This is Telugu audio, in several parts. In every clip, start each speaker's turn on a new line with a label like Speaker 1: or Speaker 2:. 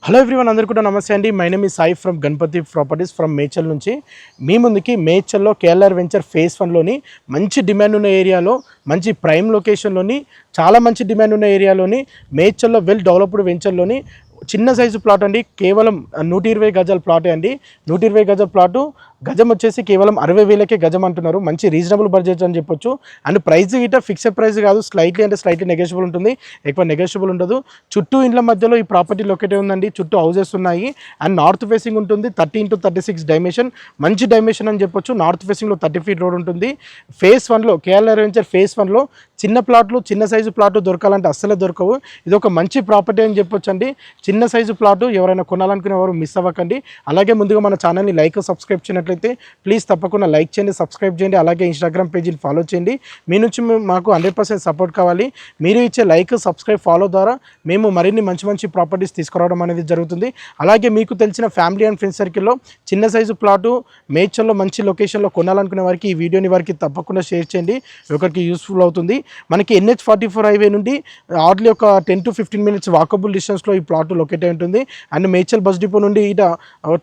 Speaker 1: హలో ఎవ్రీవన్, అందరికీ కూడా నమస్తే అండి. My name is Sai from Ganapati properties from Medchal నుంచి. మీ ముందుకి మేడ్చల్లో కేఎల్ఆర్ వెంచర్ ఫేజ్ 1లోని మంచి డిమాండ్ ఉన్న ఏరియాలో, మంచి ప్రైమ్ లొకేషన్లోని, చాలా మంచి డిమాండ్ ఉన్న ఏరియాలోని, మేడ్చల్లో వెల్ డెవలప్డ్ వెంచర్లోని చిన్న సైజు ప్లాట్ అండి. కేవలం 120 గజాల ప్లాటే అండి. 120 గజాల ప్లాటు, గజం వచ్చేసి కేవలం 60,000కే గజం అంటున్నారు. మంచి రీజనబుల్ బడ్జెట్ అని చెప్పొచ్చు. అండ్ ప్రైస్ గిట్ట ఫిక్స్డ్ ప్రైస్ కాదు, స్లైట్లీ నెగోషియబుల్ ఉంటుంది, ఎక్కువ నెగోషియబుల్ ఉండదు. చుట్టూ ఇండ్ల మధ్యలో ఈ ప్రాపర్టీ లొకేట్ ఉందండి. చుట్టూ హౌసెస్ ఉన్నాయి అండ్ నార్త్ ఫేసింగ్ ఉంటుంది. 30x36 డైమెన్షన్, మంచి డైమెన్షన్ అని చెప్పొచ్చు. నార్త్ ఫేసింగ్లో 30 ఫీట్ రోడ్ ఉంటుంది. ఫేజ్ 1లో కేఎల్ఆర్ వెంచర్ ఫేజ్ 1లో చిన్న ప్లాట్లు, చిన్న సైజు ప్లాట్లు దొరకాలంటే అస్సలే దొరకవు. ఇది ఒక మంచి ప్రాపర్టీ అని చెప్పొచ్చు అండి. చిన్న సైజు ప్లాటు ఎవరైనా కొనాలనుకునే వారు మిస్ అవ్వకండి. అలాగే ముందుగా మన ఛానల్ని సబ్స్క్రైబ్ చేయనట్లయితే ప్లీజ్ తప్పకుండా లైక్ చేయండి, సబ్స్క్రైబ్ చేయండి. అలాగే ఇన్స్టాగ్రామ్ పేజీని ఫాలో చేయండి. మీ నుంచి మాకు 100% సపోర్ట్ కావాలి. మీరు ఇచ్చే సబ్స్క్రైబ్, ఫాలో ద్వారా మేము మరిన్ని మంచి ప్రాపర్టీస్ తీసుకురావడం అనేది జరుగుతుంది. అలాగే మీకు తెలిసిన ఫ్యామిలీ అండ్ ఫ్రెండ్స్ సర్కిల్లో చిన్న సైజు ప్లాటు మేడ్చల్లో మంచి లొకేషన్లో కొనాలనుకునే వారికి ఈ వీడియోని వారికి తప్పకుండా షేర్ చేయండి. ఒకరికి యూస్ఫుల్ అవుతుంది. మనకి NH44 హైవే నుండి హార్డ్లీ ఒక 10 to 15 మినిట్స్ వాకబుల్ డిస్టెన్స్లో ఈ ప్లాట్ లొకేట్ అయి ఉంటుంది. అండ్ మేడ్చల్ బస్ డిపో నుండి ఇట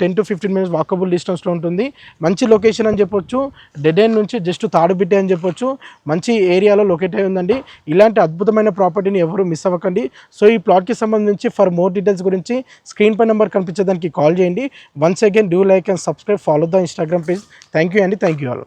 Speaker 1: 10 to 15 మినిట్స్ వాకబుల్ డిస్టెన్స్లో ఉంటుంది. మంచి లొకేషన్ అని చెప్పొచ్చు. డెడ్ ఎండ్ నుంచి జస్ట్ తాడుబిట్టే అని చెప్పొచ్చు. మంచి ఏరియాలో లొకేట్ అయి ఉందండి. ఇలాంటి అద్భుతమైన ప్రాపర్టీని ఎవరు మిస్ అవ్వకండి. సో ఈ ప్లాట్కి సంబంధించి ఫర్ మోర్ డీటెయిల్స్ గురించి స్క్రీన్ పై నెంబర్ కనిపించేదానికి కాల్ చేయండి. Once again do like and subscribe, follow the Instagram page. Thank you అండి. Thank you all.